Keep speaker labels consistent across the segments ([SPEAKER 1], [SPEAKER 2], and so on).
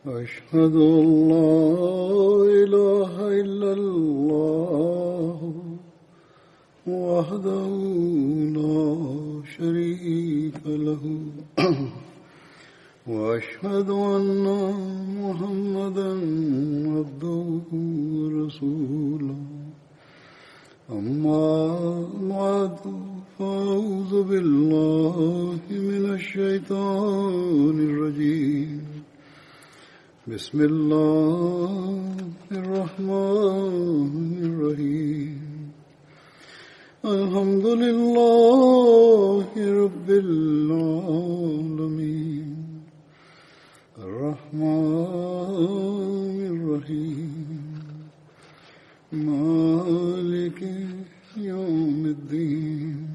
[SPEAKER 1] أشهد أن لا إله إلا الله وحده لا شريك له وأشهد أن محمدا عبده ورسوله أما بعد فأعوذ بالله من الشيطان الرجيم بسم الله الرحمن الرحيم الحمد لله رب العالمين الرحمن الرحيم مالك يوم الدين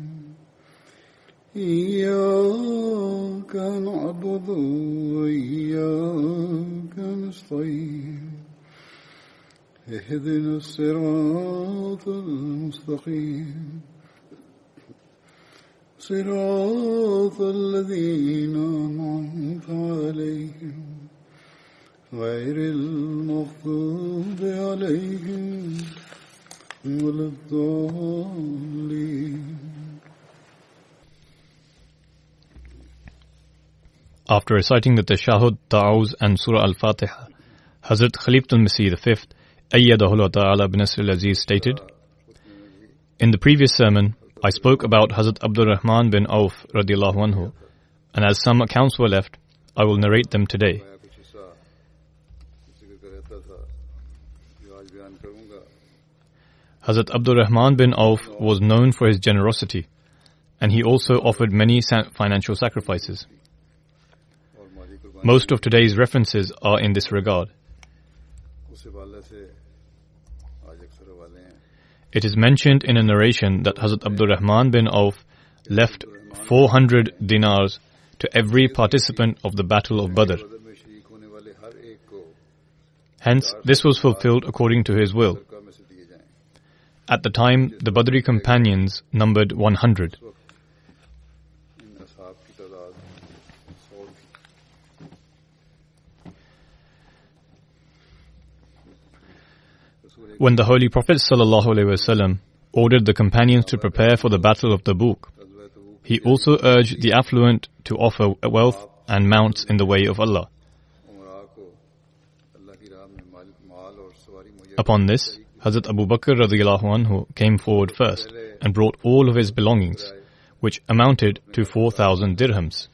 [SPEAKER 1] إياك نعبد وإياك نستعين اهدنا الصراط المستقيم صراط الذين أنعمت عليهم غير المغضوب عليهم ولا الضالين.
[SPEAKER 2] After reciting the Tashahhud, Ta'awuz and Surah Al-Fatiha, Hazrat Khalifatul Masih V, Ayyadahullah Ta'ala bin Nasr al-Aziz stated, in the previous sermon, I spoke about Hazrat Abdul Rahman bin Auf radiallahu anhu, and as some accounts were left, I will narrate them today. Hazrat Abdul Rahman bin Auf was known for his generosity, and he also offered many financial sacrifices. Most of today's references are in this regard. It is mentioned in a narration that Hazrat Abdul Rahman bin Auf left 400 dinars to every participant of the Battle of Badr. Hence, this was fulfilled according to his will. At the time, the Badri companions numbered 100. When the Holy Prophet ﷺ ordered the companions to prepare for the Battle of Tabuk, he also urged the affluent to offer wealth and mounts in the way of Allah. Upon this, Hazrat Abu Bakr radiallahu anhu came forward first and brought all of his belongings, which amounted to 4,000 dirhams.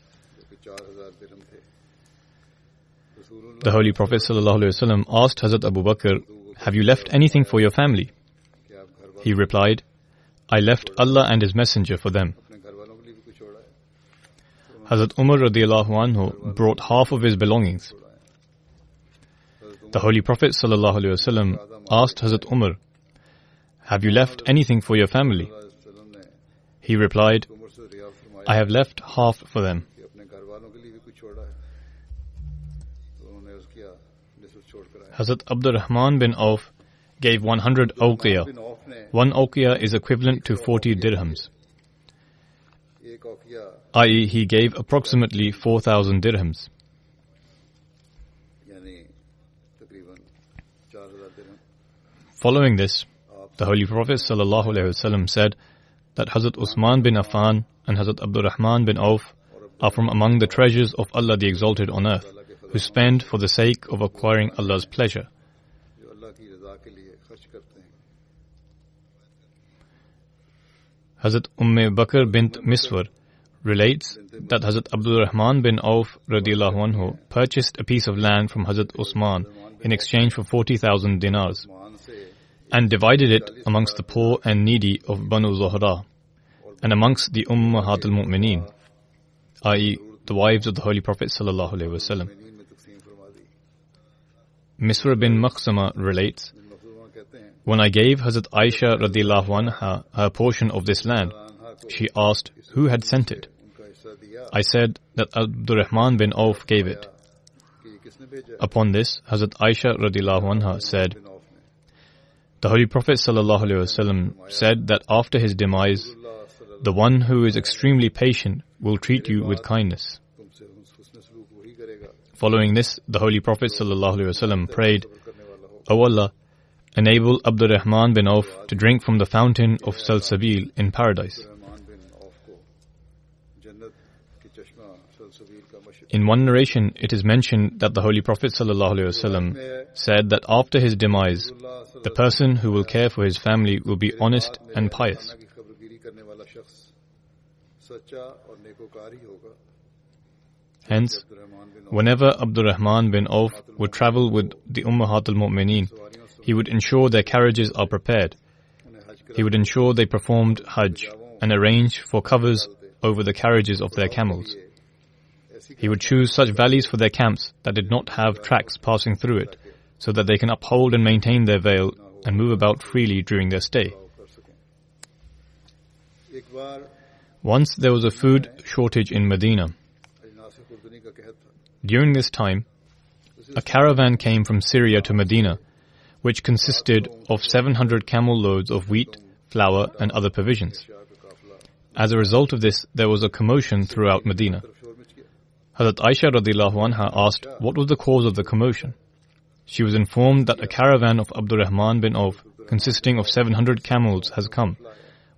[SPEAKER 2] The Holy Prophet ﷺ asked Hazrat Abu Bakr, "Have you left anything for your family?" He replied, "I left Allah and His Messenger for them." Hazrat Umar radiallahu anhu brought half of his belongings. The Holy Prophet ﷺ asked Hazrat Umar, "Have you left anything for your family?" He replied, "I have left half for them." Hazrat Abdul Rahman bin Auf gave 100 awqiyah. One awqiyah is equivalent to 40 dirhams, i.e. he gave approximately 4,000 dirhams. Following this, the Holy Prophet ﷺ said that Hazrat Usman bin Affan and Hazrat Abdul Rahman bin Auf are from among the treasures of Allah the Exalted on earth, who spend for the sake of acquiring Allah's pleasure. Hazrat Bakr bint Miswar relates that Hazrat Abdul Rahman bin Auf radiallahu anhu purchased a piece of land from Hazrat Usman in exchange for 40,000 dinars and divided it amongst the poor and needy of Banu Zuhra and amongst the Ummahat al-Mu'mineen, i.e. the wives of the Holy Prophet sallallahu alaihi wasallam. Miswar bin Makhzama relates, "When I gave Hazrat Aisha radiallahu anha her portion of this land, she asked who had sent it. I said that Abdul Rahman bin Auf gave it. Upon this, Hazrat Aisha radiallahu anha said, the Holy Prophet sallallahu alaihi wasallam said that after his demise, the one who is extremely patient will treat you with kindness. Following this, the Holy Prophet ﷺ prayed, O Allah, enable Abdurrahman bin Auf to drink from the fountain of Salsabil in paradise. In one narration, it is mentioned that the Holy Prophet ﷺ said that after his demise, the person who will care for his family will be honest and pious. Hence, whenever Abdurrahman bin Auf would travel with the Ummahat al-Mu'mineen, he would ensure their carriages are prepared. He would ensure they performed Hajj and arrange for covers over the carriages of their camels. He would choose such valleys for their camps that did not have tracks passing through it, so that they can uphold and maintain their veil and move about freely during their stay. Once there was a food shortage in Medina. During this time, a caravan came from Syria to Medina, which consisted of 700 camel loads of wheat, flour, and other provisions. As a result of this, there was a commotion throughout Medina. Hazrat Aisha radiallahu anha asked what was the cause of the commotion. She was informed that a caravan of Abdurrahman bin Auf, consisting of 700 camels, has come,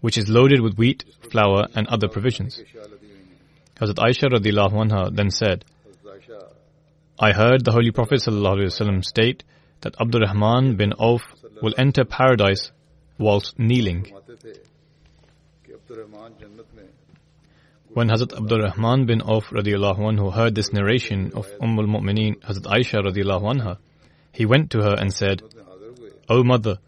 [SPEAKER 2] which is loaded with wheat, flour, and other provisions. Hazrat Aisha radiallahu anha then said, I heard the Holy Prophet ﷺ state that Abdurrahman bin Auf will enter paradise whilst kneeling. When Hazrat Abdurrahman bin Auf radiallahu anhu heard this narration of al-Mu'mineen Hazrat Aisha radiallahu anha, he went to her and said, O mother,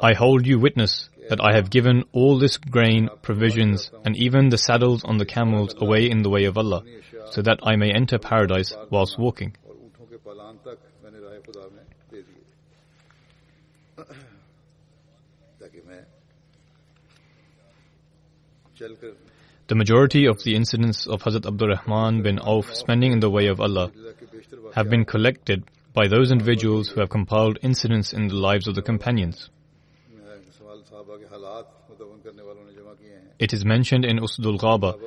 [SPEAKER 2] I hold you witness that I have given all this grain, provisions, and even the saddles on the camels away in the way of Allah, so that I may enter paradise whilst walking. The majority of the incidents of Hazrat Abdurrahman bin Auf spending in the way of Allah have been collected by those individuals who have compiled incidents in the lives of the companions. It is mentioned in Usdul Ghaba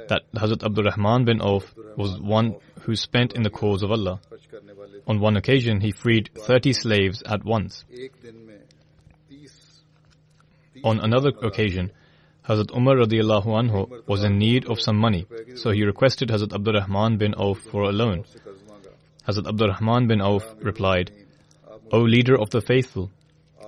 [SPEAKER 2] that Hazrat Abdurrahman bin Auf was one who spent in the cause of Allah. On one occasion, he freed 30 slaves at once. On another occasion, Hazrat Umar radiallahu anhu was in need of some money, so he requested Hazrat Abdurrahman bin Auf for a loan. Hazrat Abdurrahman bin Auf replied, O leader of the faithful,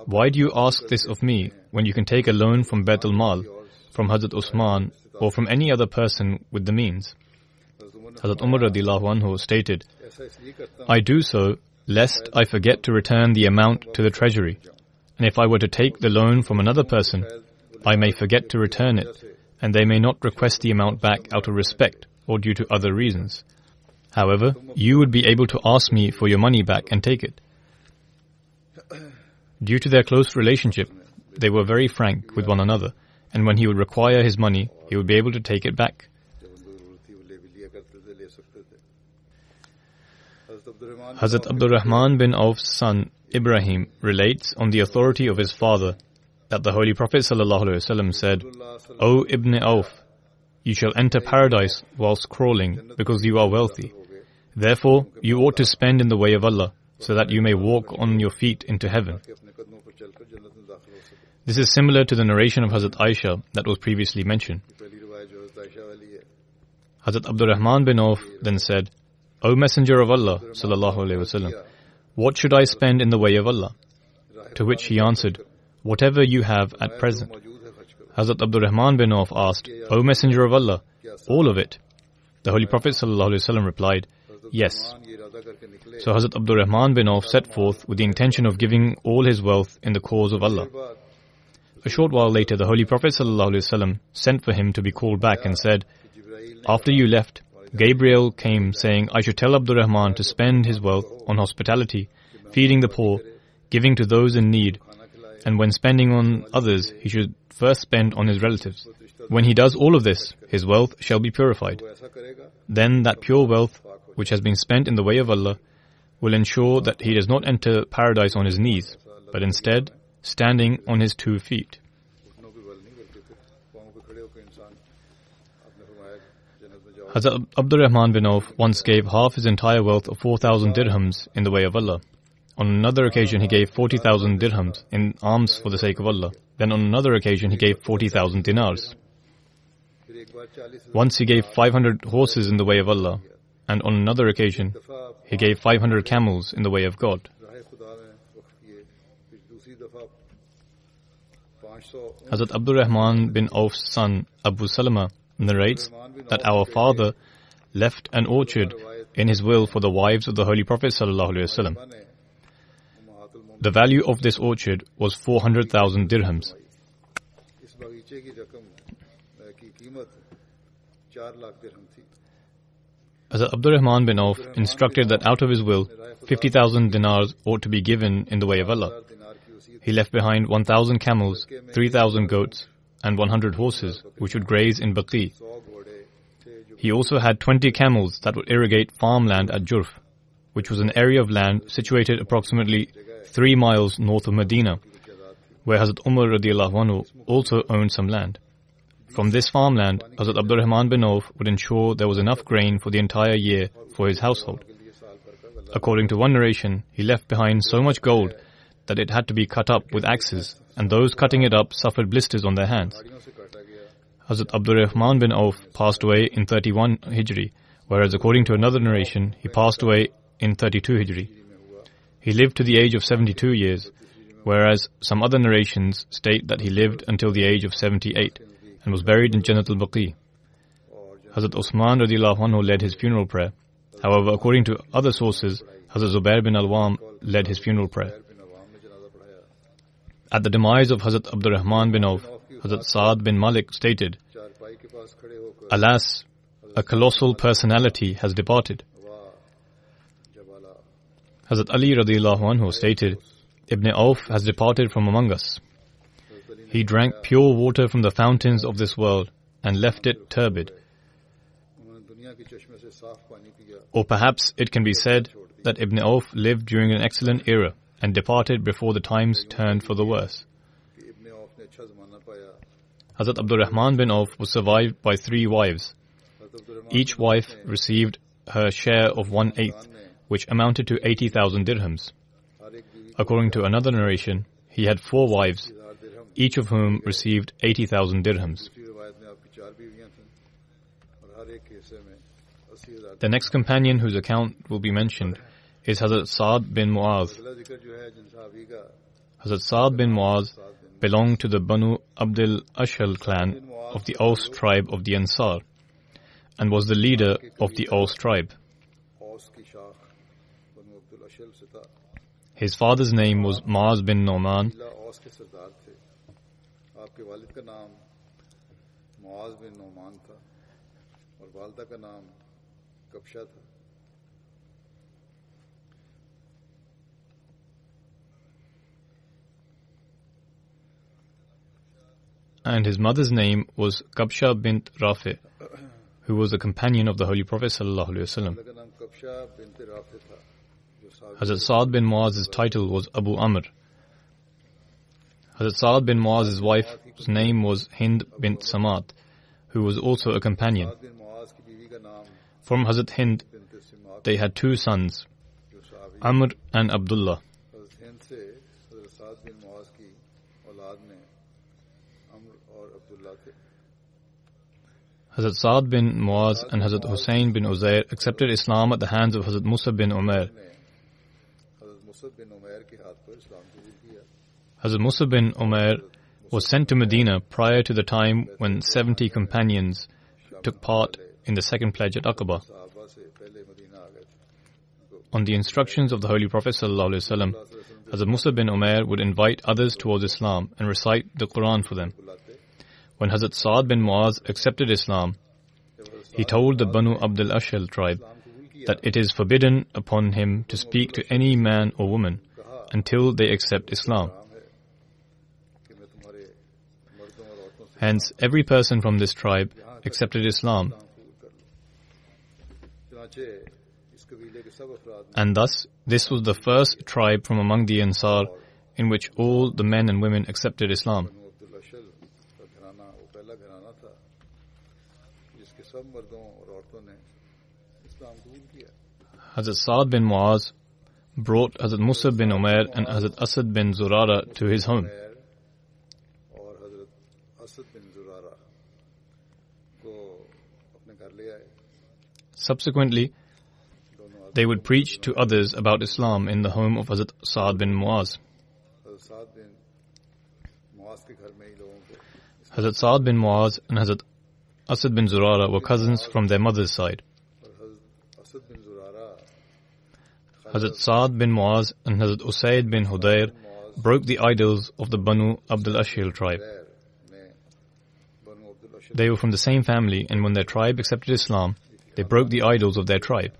[SPEAKER 2] why do you ask this of me when you can take a loan from Bayt al-Mal, from Hazrat Usman, or from any other person with the means? Hazrat Umar radiallahu anhu stated, I do so lest I forget to return the amount to the treasury, and if I were to take the loan from another person, I may forget to return it, and they may not request the amount back out of respect or due to other reasons. However, you would be able to ask me for your money back and take it. Due to their close relationship, they were very frank with one another, and when he would require his money, he would be able to take it back. Hazrat Abdurrahman bin Auf's son Ibrahim relates on the authority of his father that the Holy Prophet ﷺ said, O Ibn Auf, you shall enter paradise whilst crawling because you are wealthy. Therefore, you ought to spend in the way of Allah so that you may walk on your feet into heaven. This is similar to the narration of Hazrat Aisha that was previously mentioned. Hazrat Abdurrahman bin Auf then said, O Messenger of Allah ﷺ, what should I spend in the way of Allah? To which he answered, whatever you have at present. Hazrat Abdurrahman bin Auf asked, O Messenger of Allah, all of it? The Holy Prophet ﷺ replied, yes. So Hazrat Abdurrahman bin Auf set forth with the intention of giving all his wealth in the cause of Allah. A short while later, the Holy Prophet ﷺ sent for him to be called back and said, after you left, Gabriel came saying, I should tell Abdurrahman to spend his wealth on hospitality, feeding the poor, giving to those in need, and when spending on others, he should first spend on his relatives. When he does all of this, his wealth shall be purified. Then that pure wealth, which has been spent in the way of Allah, will ensure that he does not enter paradise on his knees, but instead standing on his 2 feet. Hazrat Abdurrahman bin Auf once gave half his entire wealth of 4,000 dirhams in the way of Allah. On another occasion, he gave 40,000 dirhams in alms for the sake of Allah. Then on another occasion, he gave 40,000 dinars. Once he gave 500 horses in the way of Allah. And on another occasion, he gave 500 camels in the way of God. Hazrat Abdurrahman bin Auf's son, Abu Salama, narrates that our father left an orchard in his will for the wives of the Holy Prophet ﷺ. The value of this orchard was 400,000 dirhams. Hazrat Abdurrahman bin Auf instructed that out of his will, 50,000 dinars ought to be given in the way of Allah. He left behind 1,000 camels, 3,000 goats, and 100 horses, which would graze in Baqi. He also had 20 camels that would irrigate farmland at Jurf, which was an area of land situated approximately 3 miles north of Medina, where Hazrat Umar radiallahu anhu also owned some land. From this farmland, Hazrat Abdurrahman bin Auf would ensure there was enough grain for the entire year for his household. According to one narration, he left behind so much gold that it had to be cut up with axes, and those cutting it up suffered blisters on their hands. Hazrat Abdurrahman bin Auf passed away in 31 Hijri, whereas according to another narration, he passed away in 32 Hijri. He lived to the age of 72 years, whereas some other narrations state that he lived until the age of 78 and was buried in Jannat al-Baqi. Hazrat Usman radiallahu anhu led his funeral prayer. However, according to other sources, Hazrat Zubair bin Al-Awwam led his funeral prayer. At the demise of Hazrat Abdurrahman bin Auf, Hazrat Saad bin Malik stated, "Alas, a colossal personality has departed." Hazrat Ali radiallahu anhu stated, "Ibn Auf has departed from among us. He drank pure water from the fountains of this world and left it turbid." Or perhaps it can be said that Ibn Auf lived during an excellent era and departed before the times turned for the worse. Hazrat Abdurrahman bin Auf was survived by 3 wives. Each wife received her share of 1/8, which amounted to 80,000 dirhams. According to another narration, he had 4 wives, each of whom received 80,000 dirhams. The next companion whose account will be mentioned is Hazrat Saad bin Muaz. Hazrat Saad bin Muaz belonged to the Banu Abdul Ashal clan of the Aus tribe of the Ansar and was the leader of the Aus tribe. His father's name was Maaz bin Noman. And his mother's name was Kabsha bint Rafi, who was a companion of the Holy Prophet ﷺ. Hazrat Saad bin Muaz's title was Abu Amr. Hazrat Saad bin Muaz's wife's name was Hind bint Samat, who was also a companion. From Hazrat Hind, they had 2 sons, Amr and Abdullah. Hazrat Saad bin Muaz and Hazrat Hussein bin Uzair accepted Islam at the hands of Hazrat Musa bin Umair. Hazrat Musa bin Umair was sent to Medina prior to the time when 70 companions took part in the second pledge at Aqaba. On the instructions of the Holy Prophet ﷺ, Hazrat Musa bin Umair would invite others towards Islam and recite the Quran for them. When Hazrat Saad bin Muaz accepted Islam, he told the Banu Abdul Ashal tribe that it is forbidden upon him to speak to any man or woman until they accept Islam. Hence, every person from this tribe accepted Islam. And thus, this was the first tribe from among the Ansar in which all the men and women accepted Islam. Hazrat Saad bin Muaz brought Hazrat Musab bin Umair and Hazrat Asad bin Zurara to his home. Subsequently, they would preach to others about Islam in the home of Hazrat Saad bin Muaz. Hazrat Saad bin Muaz and Hazrat Asad bin Zurara were cousins from their mother's side. Hazrat Saad bin Muaz and Hazrat Usaid bin Hudayr broke the idols of the Banu Abdul Ashil tribe. They were from the same family, and when their tribe accepted Islam, they broke the idols of their tribe.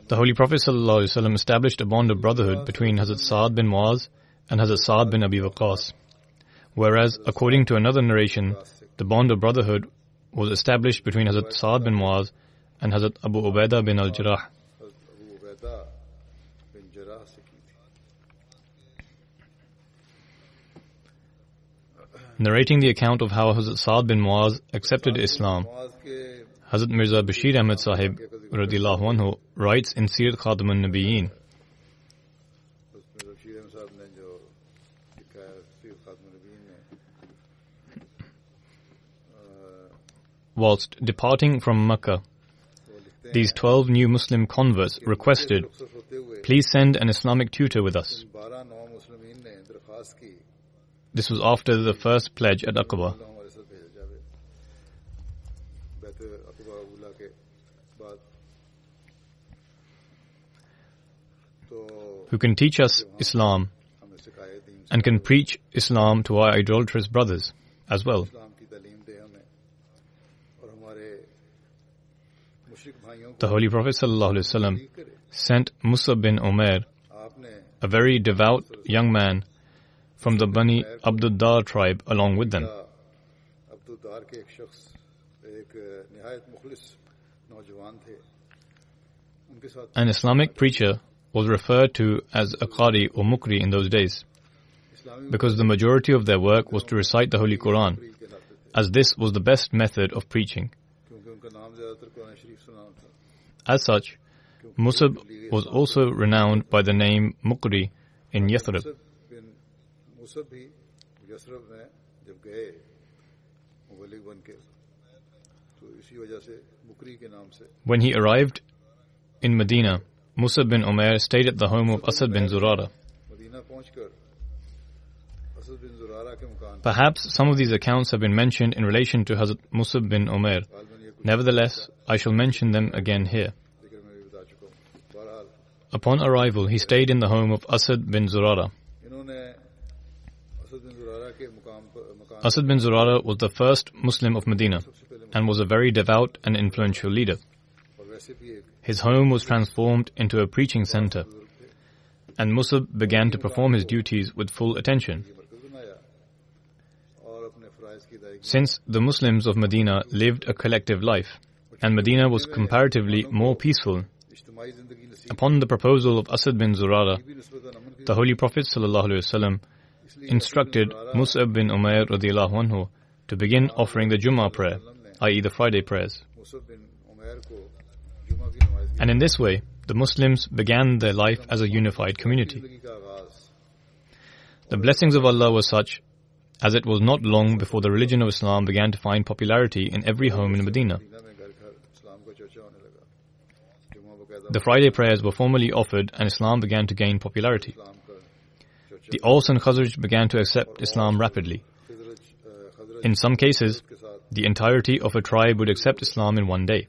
[SPEAKER 2] The Holy Prophet ﷺ established a bond of brotherhood between Hazrat Saad bin Muaz and Hazrat Saad bin Abi Waqqas, whereas, according to another narration, the bond of brotherhood was established between Hazrat Saad bin Muaz and Hazrat Abu Ubaidah bin al-Jarrah. Narrating the account of how Hazrat Saad bin Muaz accepted Islam, Hazrat Mirza Bashir Ahmad Sahib radiyallahu anhu writes in Sirat Khatam al-Nabiyyin, whilst departing from Makkah, these 12 new Muslim converts requested, "Please send an Islamic tutor with us." This was after the first pledge at Aqaba. Who can teach us Islam and can preach Islam to our idolatrous brothers as well. The Holy Prophet ﷺ sent Musab bin Umair, a very devout young man from the Bani Abduddar tribe, along with them. An Islamic preacher was referred to as a Qari or Mukri in those days, because the majority of their work was to recite the Holy Quran, as this was the best method of preaching. As such, Musab was also renowned by the name Mukri in Yathrib. When he arrived in Medina, Musab bin Umair stayed at the home of Asad bin Zurara. Perhaps some of these accounts have been mentioned in relation to Hazrat Musab bin Umair. Nevertheless, I shall mention them again here. Upon arrival, he stayed in the home of Asad bin Zurara. Asad bin Zurara was the first Muslim of Medina and was a very devout and influential leader. His home was transformed into a preaching center, and Musab began to perform his duties with full attention. Since the Muslims of Medina lived a collective life, and Medina was comparatively more peaceful, upon the proposal of Asad bin Zurara, the Holy Prophet ﷺ instructed Musab bin Umair radiyallahu anhu to begin offering the Jummah prayer, i.e. the Friday prayers. And in this way, the Muslims began their life as a unified community. The blessings of Allah were such as it was not long before the religion of Islam began to find popularity in every home in Medina. The Friday prayers were formally offered and Islam began to gain popularity. The Aus and Khazraj began to accept Islam rapidly. In some cases, the entirety of a tribe would accept Islam in one day.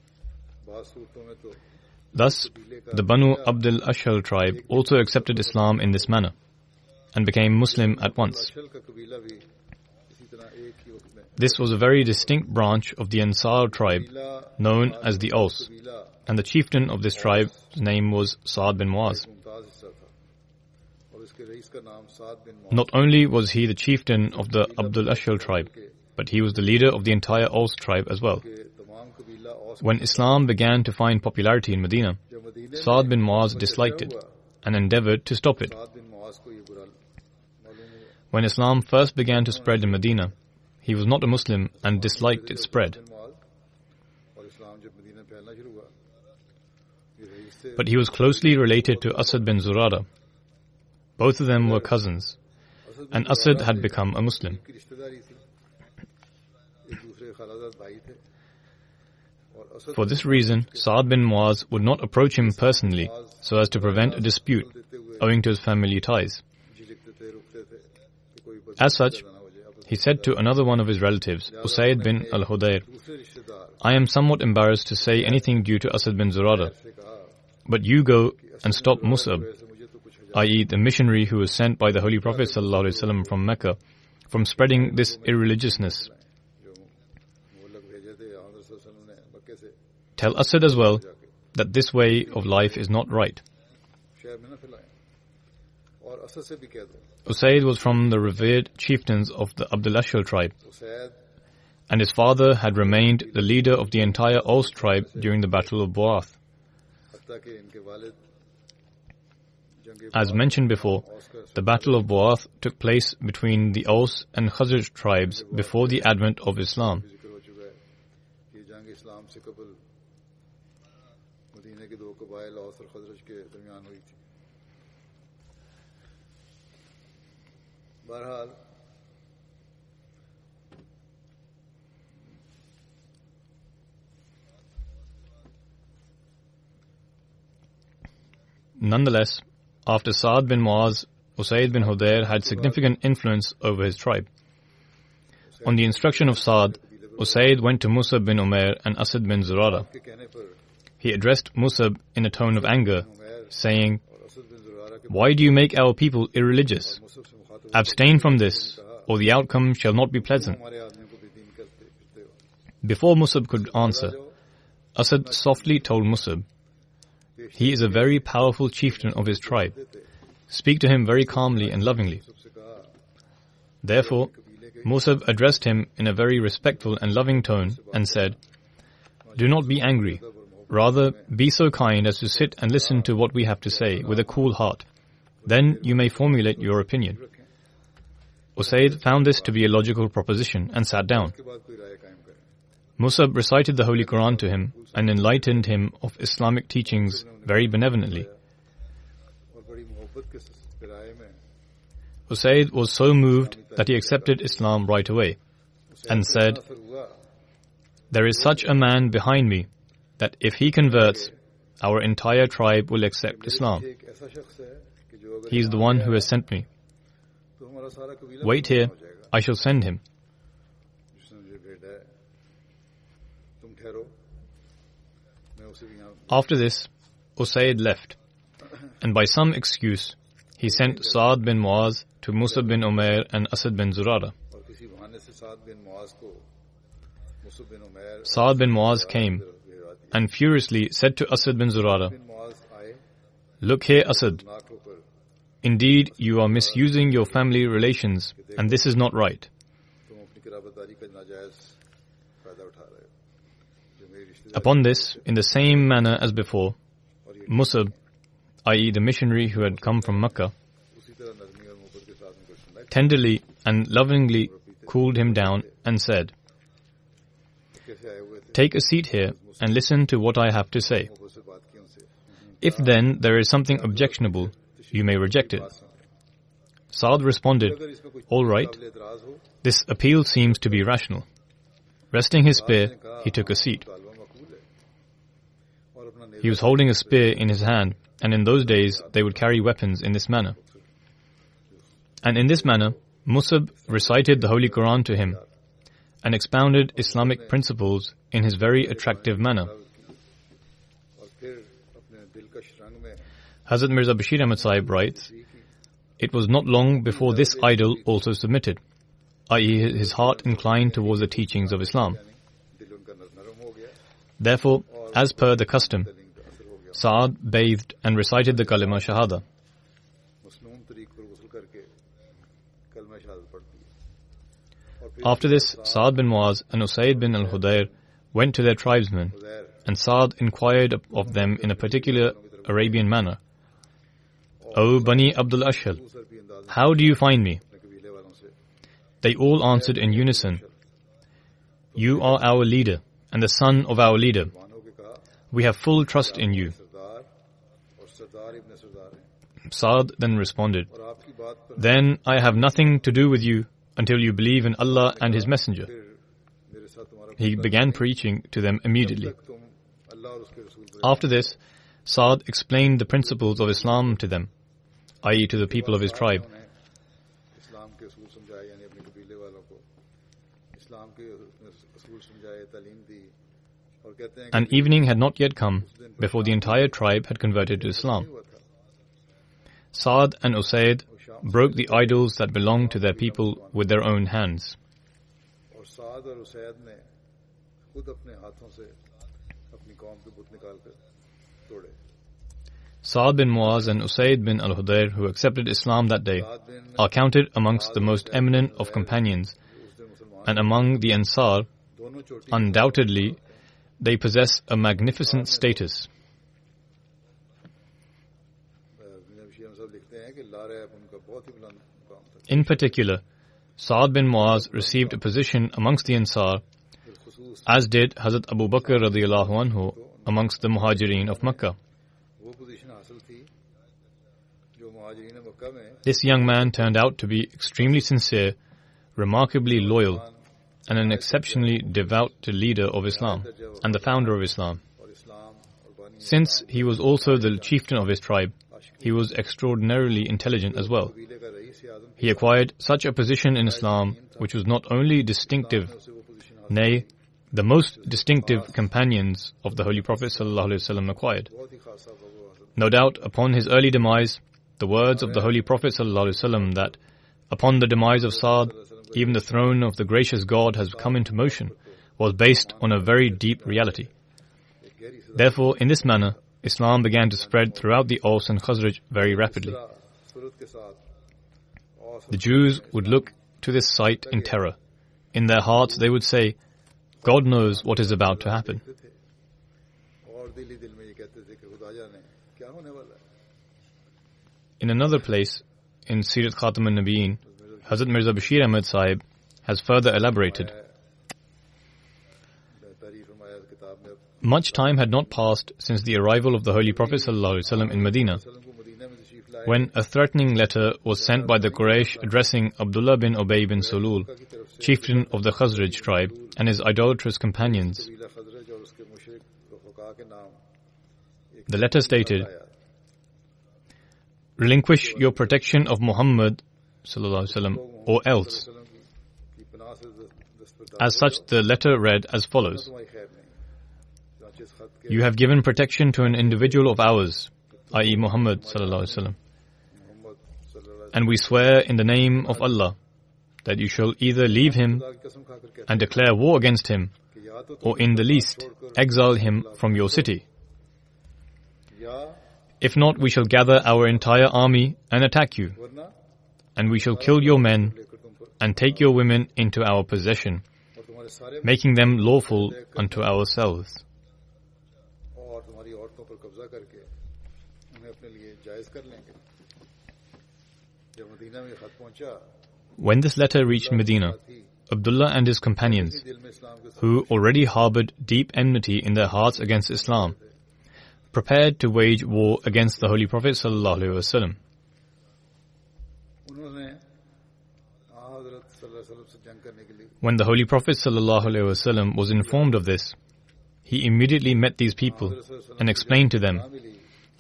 [SPEAKER 2] Thus, the Banu Abdul Ashal tribe also accepted Islam in this manner and became Muslim at once. This was a very distinct branch of the Ansar tribe known as the Aus, and the chieftain of this tribe's name was Saad bin Muaz. Not only was he the chieftain of the Abdul Ashal tribe, but he was the leader of the entire Aus tribe as well. When Islam began to find popularity in Medina, Saad bin Muaz disliked it and endeavored to stop it. When Islam first began to spread in Medina, he was not a Muslim and disliked its spread. but he was closely related to Asad bin Zurara. Both of them were cousins, and Asad had become a Muslim. For this reason, Sa'ad bin Muaz would not approach him personally so as to prevent a dispute owing to his family ties. As such, he said to another one of his relatives, Usayd bin al-Hudayr, I am somewhat embarrassed to say anything due to Asad bin Zurara, but you go and stop Mus'ab, i.e. the missionary who was sent by the Holy Prophet ﷺ from Mecca, from spreading this irreligiousness. Tell Asad as well that this way of life is not right. Usayd was from the revered chieftains of the Abdul Ashal tribe, and his father had remained the leader of the entire Aus tribe during the Battle of Bu'ath. As mentioned before, the Battle of Bu'ath took place between the Aus and Khazraj tribes before the advent of Islam. Nonetheless, after Sa'ad bin Muaz, Usayd bin Hudayr had significant influence over his tribe. On the instruction of Sa'ad, Usayd went to Mus'ab bin Umair and Asad bin Zurara. He addressed Mus'ab in a tone of anger, saying, Why do you make our people irreligious? Abstain from this, or the outcome shall not be pleasant. Before Mus'ab could answer, Asad softly told Mus'ab, He is a very powerful chieftain of his tribe. Speak to him very calmly and lovingly. Therefore, Mus'ab addressed him in a very respectful and loving tone and said, Do not be angry. Rather, be so kind as to sit and listen to what we have to say with a cool heart. Then you may formulate your opinion. Usayd found this to be a logical proposition and sat down. Mus'ab recited the Holy Quran to him and enlightened him of Islamic teachings very benevolently. Usayd was so moved that he accepted Islam right away and said, There is such a man behind me that if he converts, our entire tribe will accept Islam. He is the one who has sent me. Wait here, I shall send him. After this, Usayd left, and by some excuse, he sent Sa'ad bin Muaz to Mus'ab bin Umair and Asad bin Zurara. Sa'ad bin Muaz came and furiously said to Asad bin Zurara, Look here, Asad. Indeed, you are misusing your family relations, and this is not right. Upon this, in the same manner as before, Mus'ab, i.e. the missionary who had come from Mecca, tenderly and lovingly cooled him down and said, Take a seat here and listen to what I have to say. If then there is something objectionable, you may reject it. Sa'ad responded, All right, this appeal seems to be rational. Resting his spear, he took a seat. He was holding a spear in his hand, and in those days they would carry weapons in this manner. And in this manner, Mus'ab recited the Holy Quran to him and expounded Islamic principles in his very attractive manner. Hazrat Mirza Bashir Ahmad Sahib writes, It was not long before this idol also submitted, i.e. his heart inclined towards the teachings of Islam. Therefore, as per the custom, Sa'ad bathed and recited the Kalima Shahada. After this, Sa'ad bin Muaz and Usayd bin al-Hudayr went to their tribesmen, and Sa'ad inquired of them in a particular Arabian manner, O Bani Abdul Ashal, how do you find me? They all answered in unison, You are our leader and the son of our leader. We have full trust in you. Saad then responded, "Then I have nothing to do with you until you believe in Allah and His Messenger." He began preaching to them immediately. After this, Saad explained the principles of Islam to them, i.e. to the people of his tribe. An evening had not yet come before the entire tribe had converted to Islam. Saad and Usaid broke the idols that belonged to their people with their own hands. Saad bin Muaz and Usaid bin al-Hudayr, who accepted Islam that day, are counted amongst the most eminent of companions, and among the Ansar, undoubtedly, they possess a magnificent status. In particular, Saad bin Muaz received a position amongst the Ansar, as did Hazrat Abu Bakr radiyallahu anhu amongst the Muhajirin of Makkah. This young man turned out to be extremely sincere, remarkably loyal, and an exceptionally devout leader of Islam and the founder of Islam. Since he was also the chieftain of his tribe, he was extraordinarily intelligent as well. He acquired such a position in Islam which was not only distinctive, nay, the most distinctive companions of the Holy Prophet ﷺ acquired. No doubt, upon his early demise, the words of the Holy Prophet ﷺ that, "Upon the demise of Saad, even the throne of the gracious God has come into motion," was based on a very deep reality. Therefore, in this manner, Islam began to spread throughout the Aus and Khazraj very rapidly. The Jews would look to this sight in terror. In their hearts they would say, "God knows what is about to happen." In another place, in Sirat Khatam al-Nabiyeen, Hazrat Mirza Bashir Ahmad Sahib has further elaborated. Much time had not passed since the arrival of the Holy Prophet ﷺ in Medina, when a threatening letter was sent by the Quraysh addressing Abdullah bin Ubay bin Sulul, chieftain of the Khazraj tribe, and his idolatrous companions. The letter stated, "Relinquish your protection of Muhammad ﷺ, or else." As such, the letter read as follows: "You have given protection to an individual of ours, i.e. Muhammad ﷺ, and we swear in the name of Allah that you shall either leave him and declare war against him, or in the least exile him from your city. If not, we shall gather our entire army and attack you, and we shall kill your men and take your women into our possession, making them lawful unto ourselves." When this letter reached Medina, Abdullah and his companions, who already harbored deep enmity in their hearts against Islam, prepared to wage war against the Holy Prophet ﷺ. When the Holy Prophet ﷺ was informed of this, he immediately met these people and explained to them,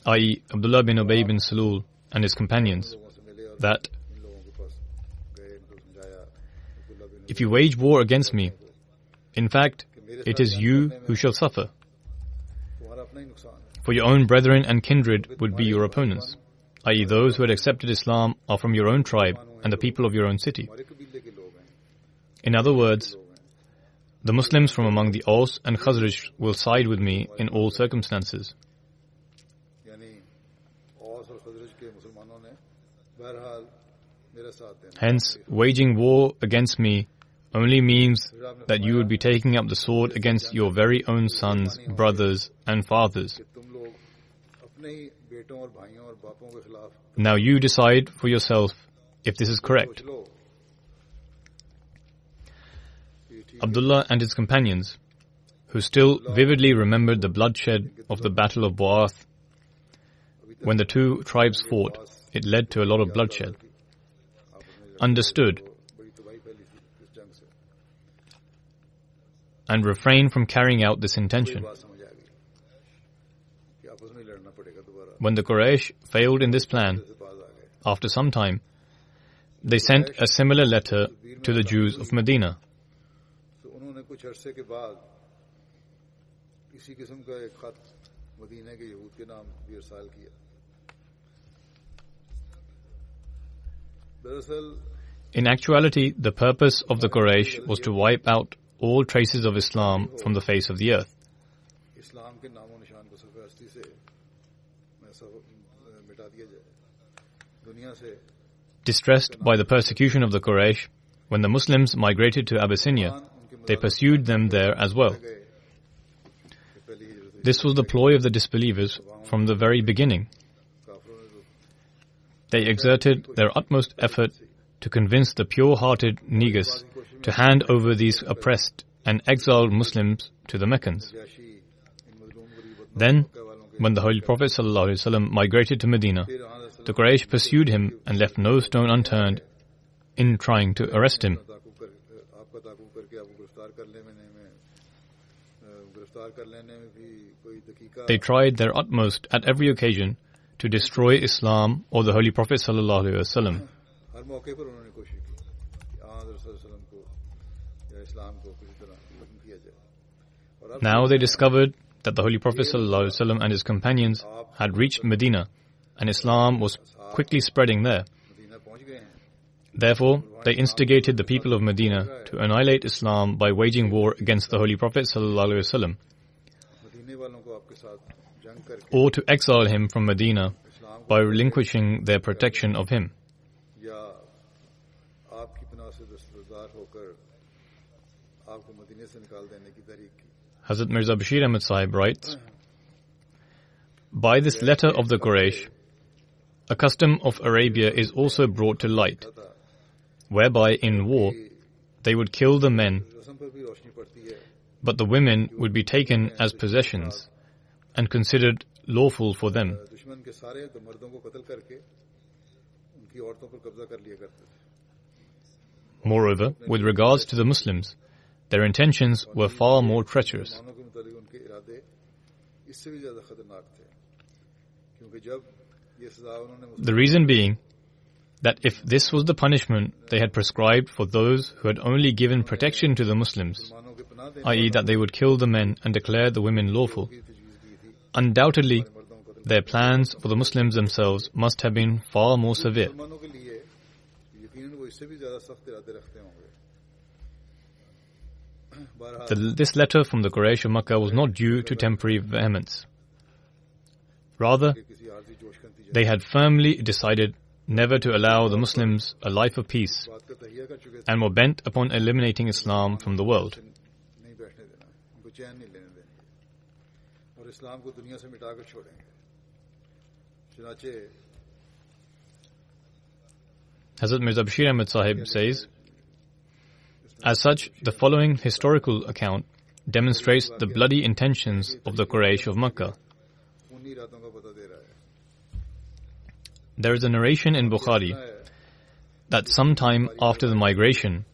[SPEAKER 2] i.e. Abdullah bin Ubay bin Sulul and his companions, that if you wage war against me, in fact, it is you who shall suffer. For your own brethren and kindred would be your opponents, i.e. those who had accepted Islam are from your own tribe and the people of your own city. In other words, the Muslims from among the Aus and Khazraj will side with me in all circumstances. Hence, waging war against me only means that you would be taking up the sword against your very own sons, brothers, and fathers. Now you decide for yourself if this is correct. Abdullah and his companions, who still vividly remembered the bloodshed of the Battle of Bu'ath, when the two tribes fought, it led to a lot of bloodshed. Understood and refrain from carrying out this intention. When the Quraysh failed in this plan, after some time, they sent a similar letter to the Jews of Medina. In actuality, the purpose of the Quraysh was to wipe out all traces of Islam from the face of the earth. Distressed by the persecution of the Quraysh, when the Muslims migrated to Abyssinia, they pursued them there as well. This was the ploy of the disbelievers from the very beginning. They exerted their utmost effort to convince the pure-hearted Negus to hand over these oppressed and exiled Muslims to the Meccans. Then, when the Holy Prophet ﷺ migrated to Medina, the Quraysh pursued him and left no stone unturned in trying to arrest him. They tried their utmost at every occasion to destroy Islam or the Holy Prophet ﷺ. Now they discovered that the Holy Prophet ﷺ and his companions had reached Medina, and Islam was quickly spreading there. Therefore, they instigated the people of Medina to annihilate Islam by waging war against the Holy Prophet ﷺ, or to exile him from Medina by relinquishing their protection of him. Hazrat Mirza Bashir Ahmad Sahib writes, "By this letter of the Quraysh, a custom of Arabia is also brought to light, whereby in war they would kill the men, but the women would be taken as possessions and considered lawful for them. Moreover, with regards to the Muslims, their intentions were far more treacherous. The reason being that if this was the punishment they had prescribed for those who had only given protection to the Muslims, i.e. that they would kill the men and declare the women lawful, undoubtedly their plans for the Muslims themselves must have been far more severe. This letter from the Quraysh of Makkah was not due to temporary vehemence. Rather, they had firmly decided never to allow the Muslims a life of peace and were bent upon eliminating Islam from the world. Hazrat Mirza Bashir Ahmad Sahib says, as such, the following historical account demonstrates the bloody intentions of the Quraysh of Makkah. There is a narration in Bukhari that sometime after the migration,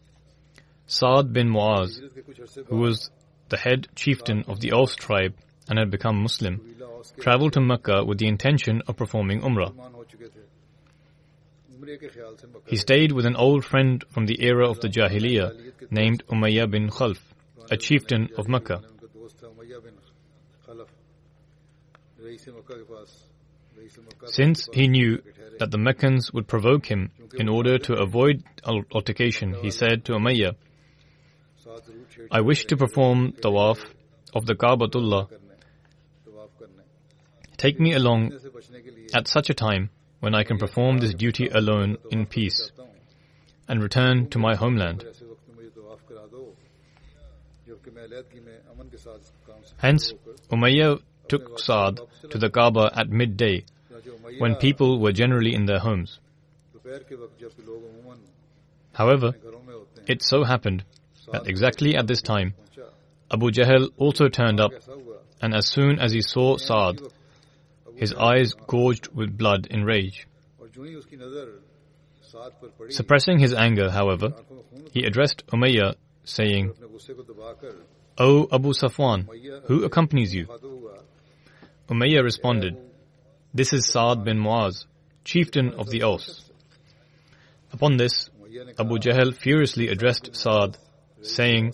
[SPEAKER 2] Sa'd bin Mu'az, who was the head chieftain of the Aus tribe and had become Muslim, traveled to Makkah with the intention of performing Umrah. He stayed with an old friend from the era of the Jahiliyyah named Umayyah bin Khalf, a chieftain of Makkah. Since he knew that the Meccans would provoke him in order to avoid altercation, he said to Umayyah, I wish to perform tawaf of the Ka'batullah. Take me along at such a time when I can perform this duty alone in peace and return to my homeland. Hence, Umayyah took Sa'd to the Kaaba at midday, when people were generally in their homes. However, it so happened that exactly at this time, Abu Jahl also turned up, and as soon as he saw Sa'd, his eyes gorged with blood in rage. Suppressing his anger, however, he addressed Umayyah, saying, "O Abu Safwan, who accompanies you?" Umayyah responded, "This is Sa'd bin Mu'az, chieftain of the Aus." Upon this, Abu Jahl furiously addressed Sa'd, saying,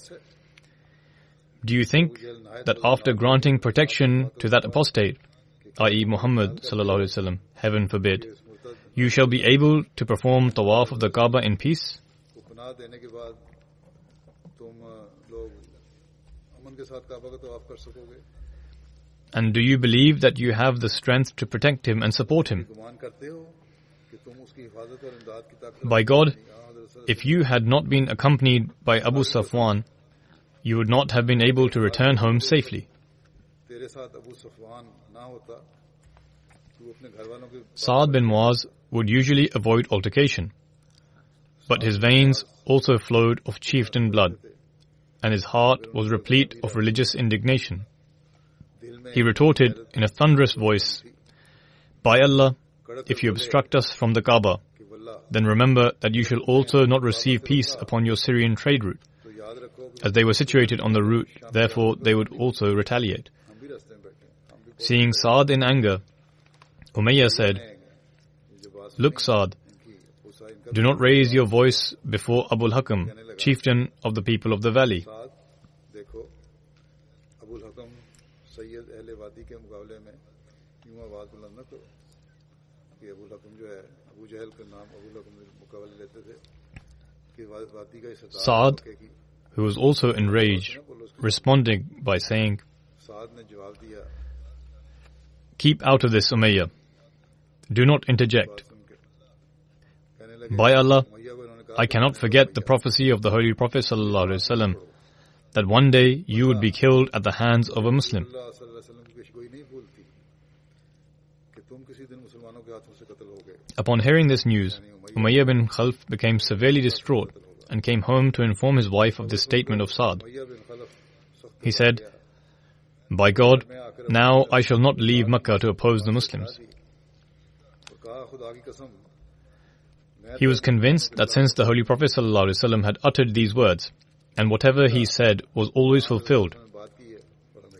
[SPEAKER 2] "Do you think that after granting protection to that apostate, i.e. Muhammad sallallahu alaihi wasallam, heaven forbid, you shall be able to perform tawaf of the Kaaba in peace?" And do you believe that you have the strength to protect him and support him? By God, if you had not been accompanied by Abu Safwan, you would not have been able to return home safely. Sa'd bin Mu'az would usually avoid altercation, but his veins also flowed of chieftain blood, and his heart was replete of religious indignation. He retorted in a thunderous voice, "By Allah, if you obstruct us from the Kaaba, then remember that you shall also not receive peace upon your Syrian trade route." As they were situated on the route, therefore they would also retaliate. Seeing Sa'd in anger, Umayyah said, "Look, Sa'd, do not raise your voice before Abul Hakam, chieftain of the people of the valley." Sa'd, who was also enraged, responded by saying, "Keep out of this, Umayyah. Do not interject. By Allah, I cannot forget the prophecy of the Holy Prophet ﷺ that one day you would be killed at the hands of a Muslim." Upon hearing this news, Umayyah bin Khalf became severely distraught and came home to inform his wife of this statement of Sa'd. He said, "By God, now I shall not leave Makkah to oppose the Muslims." He was convinced that since the Holy Prophet ﷺ had uttered these words, and whatever he said was always fulfilled,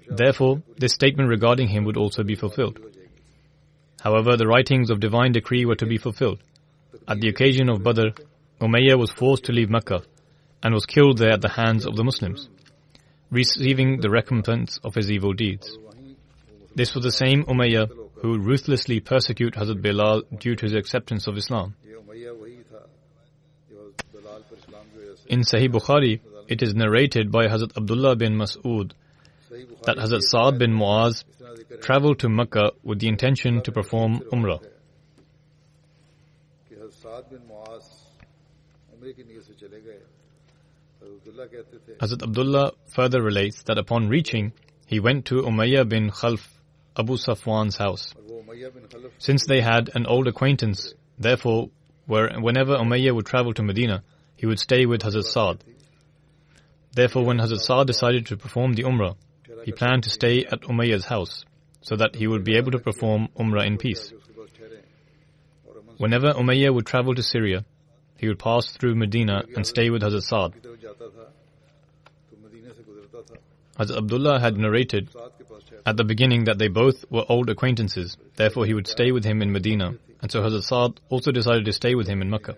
[SPEAKER 2] therefore this statement regarding him would also be fulfilled. However, the writings of divine decree were to be fulfilled. At the occasion of Badr, Umayyah was forced to leave Makkah and was killed there at the hands of the Muslims, receiving the recompense of his evil deeds. This was the same Umayyah who would ruthlessly persecute Hazrat Bilal due to his acceptance of Islam. In Sahih Bukhari, it is narrated by Hazrat Abdullah bin Mas'ud that Hazrat Sa'd bin Mu'az travelled to Makkah with the intention to perform Umrah. Hazrat Abdullah further relates that upon reaching, he went to Umayyah bin Khalf, Abu Safwan's house. Since they had an old acquaintance, therefore, whenever Umayyah would travel to Medina, he would stay with Hazrat Sa'd. Therefore, when Hazrat Sa'd decided to perform the Umrah, he planned to stay at Umayyah's house, so that he would be able to perform Umrah in peace. Whenever Umayyah would travel to Syria, he would pass through Medina and stay with Hazrat Sa'd. Hazrat Abdullah had narrated at the beginning that they both were old acquaintances, therefore he would stay with him in Medina, and so Hazrat Sa'd also decided to stay with him in Makkah.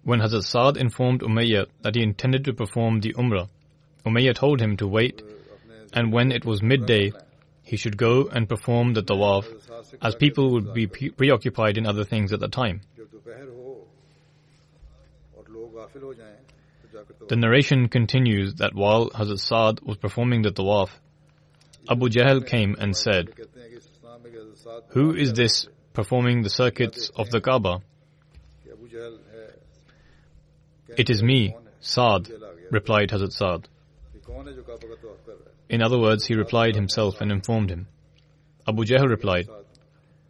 [SPEAKER 2] When Hazrat Sa'd informed Umayyah that he intended to perform the Umrah, Umayyah told him to wait, and when it was midday, he should go and perform the tawaf, as people would be preoccupied in other things at the time. The narration continues that while Hazrat Sa'd was performing the tawaf, Abu Jahl came and said, "Who is this performing the circuits of the Kaaba?" "It is me, Sa'd," replied Hazrat Sa'd. In other words, he replied himself and informed him. Abu Jahl replied,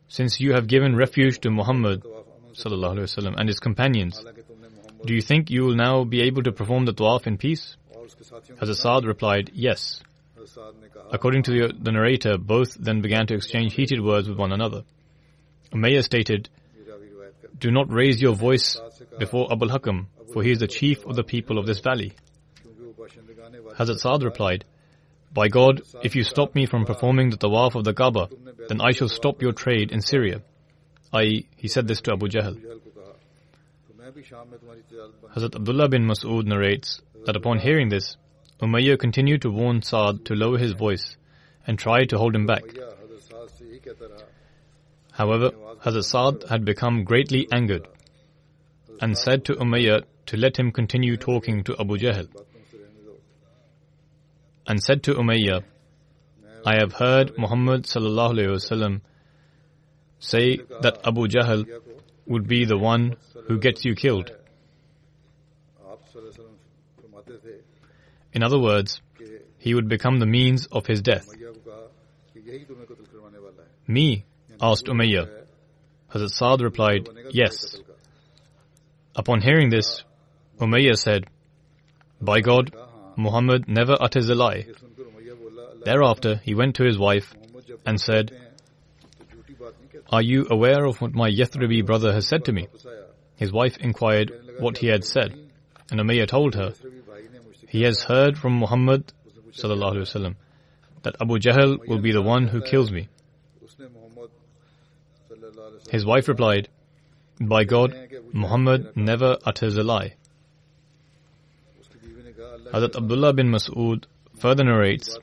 [SPEAKER 2] "Since you have given refuge to Muhammad ﷺ and his companions, "Do you think you will now be able to perform the tawaf in peace?" Hazrat Saad replied, "Yes." According to the narrator, both then began to exchange heated words with one another. Umayyah stated, "Do not raise your voice before Abul Hakam, for he is the chief of the people of this valley." Hazrat Saad replied, "By God, if you stop me from performing the tawaf of the Kaaba, then I shall stop your trade in Syria." I.e., he said this to Abu Jahl. Hazrat Abdullah bin Mas'ud narrates that upon hearing this, Umayyah continued to warn Saad to lower his voice and tried to hold him back. However, Hazrat Saad had become greatly angered and said to Umayyah to let him continue talking to Abu Jahl. And said to Umayyah, "I have heard Muhammad sallallahu alaihi wasallam say that Abu Jahl would be the one who gets you killed." In other words, he would become the means of his death. "Me?" asked Umayyah. Hazrat Saad replied, "Yes." Upon hearing this, Umayyah said, "By God, Muhammad never utters a lie." Thereafter, he went to his wife and said, "Are you aware of what my Yathribi brother has said to me?" His wife inquired what he had said, and Umayyah told her, "He has heard from Muhammad sallallahu alaihi wasallam that Abu Jahl will be the one who kills me." His wife replied, "By God, Muhammad never utters a lie." Hazrat Abdullah bin Mas'ud further narrates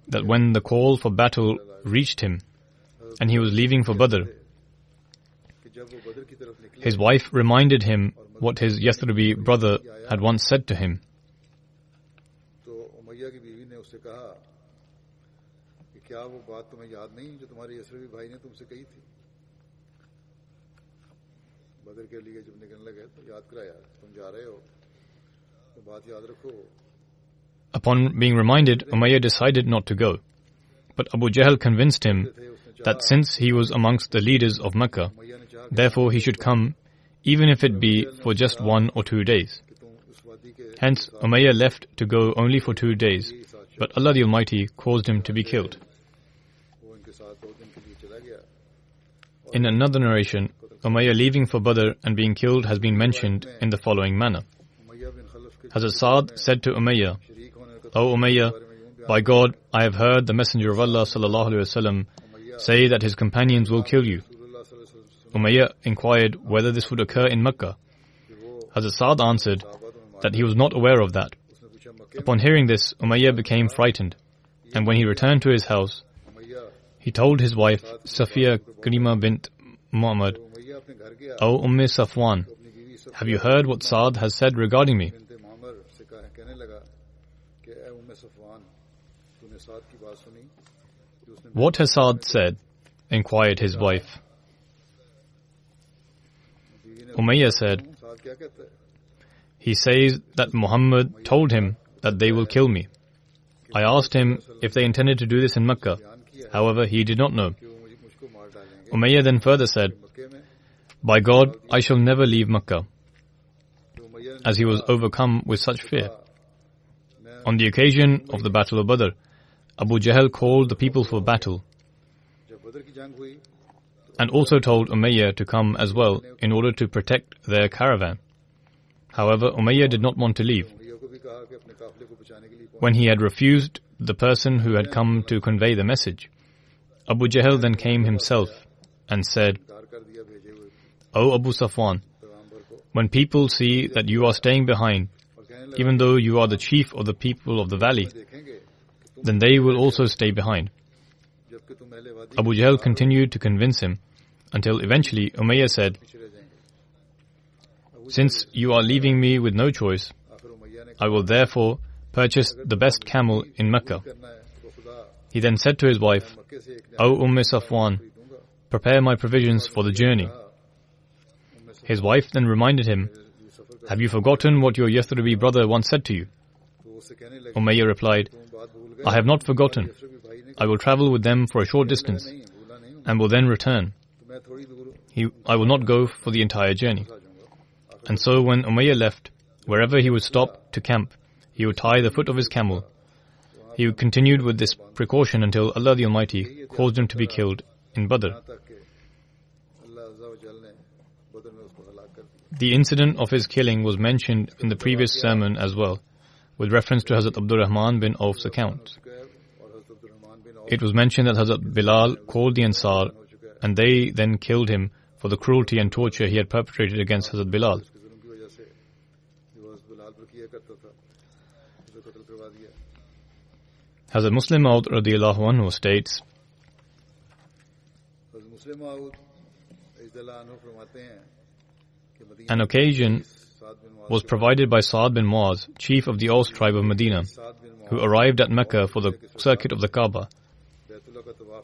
[SPEAKER 2] that when the call for battle reached him and he was leaving for Badr, his wife reminded him what his Yathribi brother had once said to him. Upon being reminded, Umayyah decided not to go. But Abu Jahl convinced him that since he was amongst the leaders of Mecca, therefore he should come, even if it be for just 1 or 2 days. Hence, Umayyah left to go only for 2 days, but Allah the Almighty caused him to be killed. In another narration, Umayyah leaving for Badr and being killed has been mentioned in the following manner. Hazrat Saad said to Umayyah, "O Umayyah, by God, I have heard the Messenger of Allah sallallahu alaihi wasallam say that his companions will kill you." Umayyah inquired whether this would occur in Mecca. Hazrat Saad answered that he was not aware of that. Upon hearing this, Umayyah became frightened, and when he returned to his house, he told his wife, Safiya Karima bint Muhammad, "O Safwan, have you heard what Saad has said regarding me?" "What has Saad said?" inquired his wife. Umayyah said, "He says that Muhammad told him that they will kill me. I asked him if they intended to do this in Mecca. However, he did not know." Umayyah then further said, "By God, I shall never leave Mecca," as he was overcome with such fear. On the occasion of the Battle of Badr, Abu Jahl called the people for battle and also told Umayyah to come as well in order to protect their caravan. However, Umayyah did not want to leave. When he had refused the person who had come to convey the message, Abu Jahl then came himself and said, "O Abu Safwan, when people see that you are staying behind, even though you are the chief of the people of the valley, then they will also stay behind." Abu Jahl continued to convince him until eventually Umayyah said, "Since you are leaving me with no choice, I will therefore purchase the best camel in Mecca." He then said to his wife, "O Safwan, prepare my provisions for the journey." His wife then reminded him, "Have you forgotten what your Yathribi brother once said to you?" Umayyah replied, "I have not forgotten. I will travel with them for a short distance and will then return. I will not go for the entire journey." And so when Umayyah left, wherever he would stop to camp, he would tie the foot of his camel. He continued with this precaution until Allah the Almighty caused him to be killed in Badr. The incident of his killing was mentioned in the previous sermon as well, with reference to Hazrat Abdul Rahman bin Auf's account. It was mentioned that Hazrat Bilal called the Ansar, and they then killed him for the cruelty and torture he had perpetrated against Hazrat Bilal. Hazrat Muslim Maud radiyallahu anhu states, an occasion was provided by Sa'ad bin Muaz, chief of the Aus tribe of Medina, who arrived at Mecca for the circuit of the Kaaba.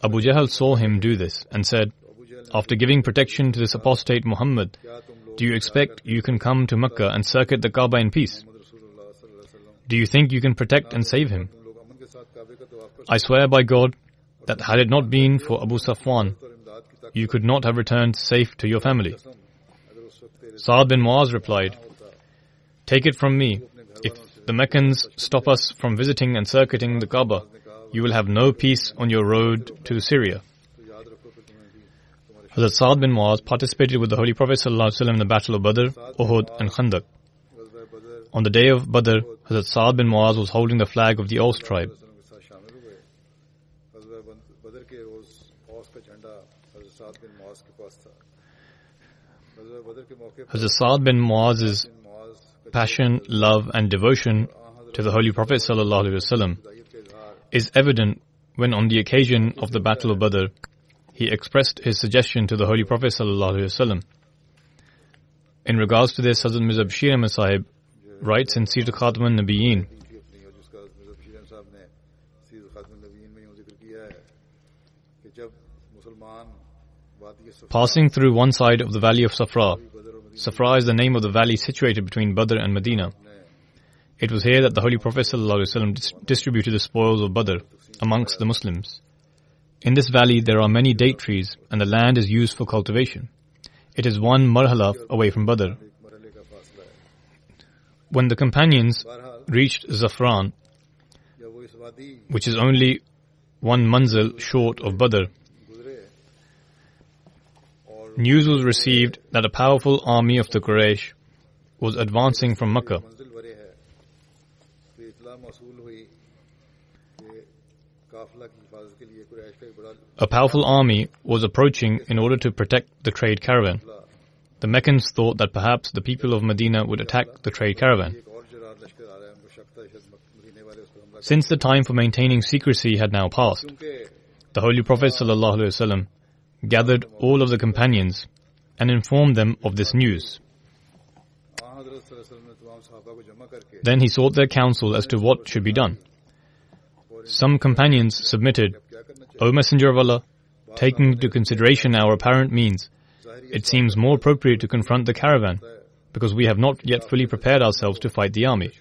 [SPEAKER 2] Abu Jahl saw him do this and said, after giving protection to this apostate Muhammad, do you expect you can come to Mecca and circuit the Kaaba in peace? Do you think you can protect and save him? I swear by God that had it not been for Abu Safwan, you could not have returned safe to your family. Sa'ad bin Muaz replied, take it from me, if the Meccans stop us from visiting and circuiting the Kaaba, you will have no peace on your road to Syria. Hazrat Sa'ad bin Muaz participated with the Holy Prophet ﷺ in the Battle of Badr, Uhud and Khandaq. On the day of Badr, Hazrat Sa'ad bin Muaz was holding the flag of the Aus tribe. Hazrat Sa'ad bin Muaz's passion, love and devotion to the Holy Prophet ﷺ is evident when on the occasion of the Battle of Badr, he expressed his suggestion to the Holy Prophet ﷺ. In regards to this, Hazrat Mirza Bashir Ahmad Sahib writes in Sirat Khatam al-Nabiyyin, passing through one side of the valley of Safra. Safra is the name of the valley situated between Badr and Medina. It was here that the Holy Prophet ﷺ distributed the spoils of Badr amongst the Muslims. In this valley there are many date trees and the land is used for cultivation. It is one marhala away from Badr. When the companions reached Zafran, which is only one manzil short of Badr, news was received that a powerful army of the Quraysh was advancing from Makkah. A powerful army was approaching in order to protect the trade caravan. The Meccans thought that perhaps the people of Medina would attack the trade caravan. Since the time for maintaining secrecy had now passed, the Holy Prophet ﷺ gathered all of the companions and informed them of this news. Then he sought their counsel as to what should be done. Some companions submitted, O Messenger of Allah, taking into consideration our apparent means, it seems more appropriate to confront the caravan, because we have not yet fully prepared ourselves to fight the army.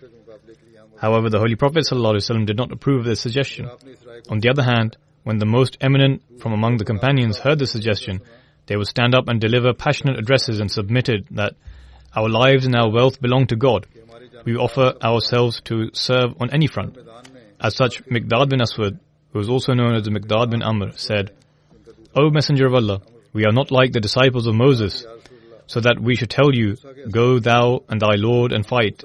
[SPEAKER 2] However, the Holy Prophet ﷺ did not approve of this suggestion. On the other hand, when the most eminent from among the companions heard the suggestion, they would stand up and deliver passionate addresses and submitted that our lives and our wealth belong to God. We offer ourselves to serve on any front. As such, Miqdad bin Aswad, who is also known as the Miqdad bin Amr, said, O Messenger of Allah, we are not like the disciples of Moses, so that we should tell you, go thou and thy Lord and fight,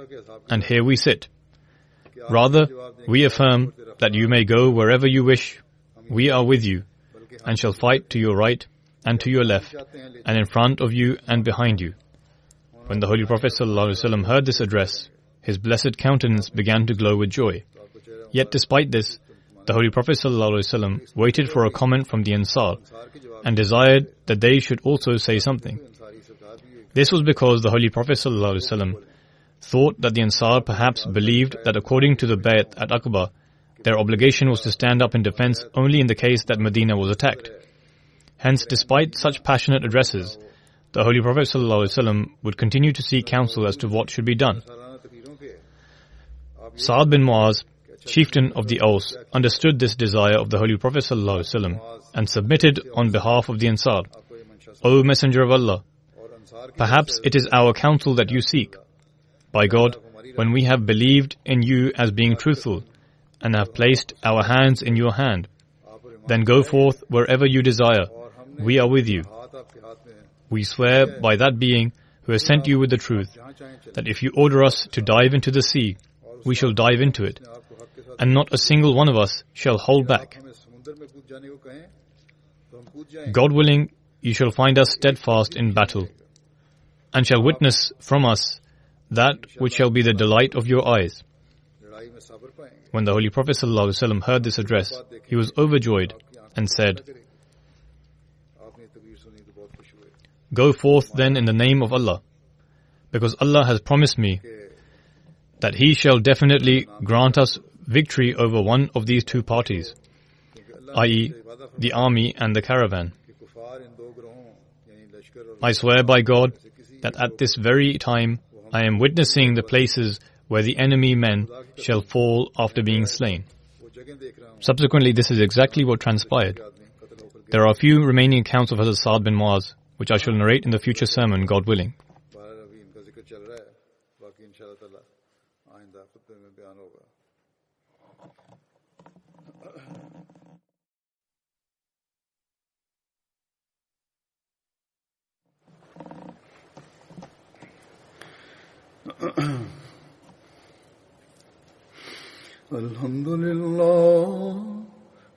[SPEAKER 2] and here we sit. Rather, we affirm that you may go wherever you wish. We are with you, and shall fight to your right and to your left, and in front of you and behind you. When the Holy Prophet ﷺ heard this address, his blessed countenance began to glow with joy. Yet despite this, the Holy Prophet ﷺ waited for a comment from the Ansar and desired that they should also say something. This was because the Holy Prophet ﷺ thought that the Ansar perhaps believed that according to the Bayt at Aqaba, their obligation was to stand up in defense only in the case that Medina was attacked. Hence, despite such passionate addresses, the Holy Prophet ﷺ would continue to seek counsel as to what should be done. Sa'ad bin Muaz, chieftain of the Aus, understood this desire of the Holy Prophet ﷺ and submitted on behalf of the Ansar. O Messenger of Allah, perhaps it is our counsel that you seek. By God, when we have believed in you as being truthful and have placed our hands in your hand, then go forth wherever you desire. We are with you. We swear by that being who has sent you with the truth, that if you order us to dive into the sea, we shall dive into it, and not a single one of us shall hold back. God willing, you shall find us steadfast in battle, and shall witness from us that which shall be the delight of your eyes. When the Holy Prophet ﷺ heard this address, he was overjoyed and said, Go forth then in the name of Allah, because Allah has promised me that He shall definitely grant us victory over one of these two parties, i.e., the army and the caravan. I swear by God that at this very time I am witnessing the places where the enemy men shall fall after being slain. Subsequently, this is exactly what transpired. There are a few remaining accounts of Hazrat Sa'd bin Muaz, which I shall narrate in the future sermon, God willing.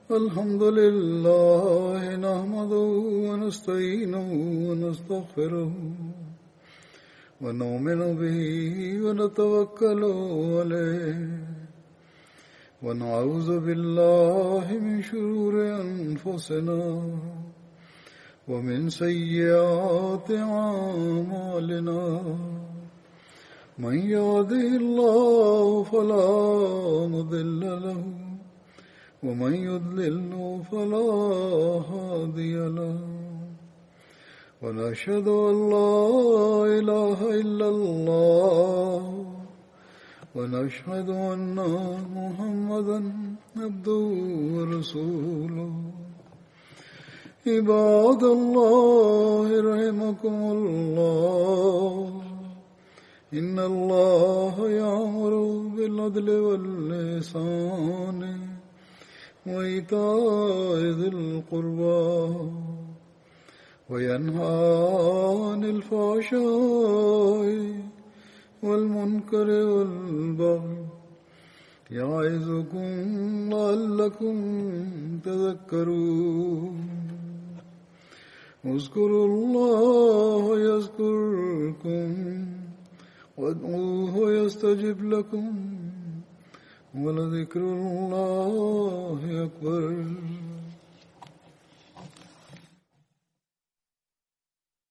[SPEAKER 1] Alhamdulillah, nahmaduhu wa nasta'inuhu wa nastaghfiruhu wa nu'minu bihi wa natawakkalu alayhi wa na'udhu billahi min shururi anfusina wa min sayyiati a'malina. من يهده الله فلا مضل له ومن يضلل فلا هادي له ونشهد أن لا إله إلا الله ونشهد أن محمدا عبده ورسوله عباد الله رحمكم الله إن الله يأمر بالعدل والإحسان وإيتاء ذي القربى وينهى عن الفحشاء والمنكر والبغي يعظكم لعلكم تذكرون اذكروا الله يذكركم وادعوه يستجب لكم ولذكر الله أكبر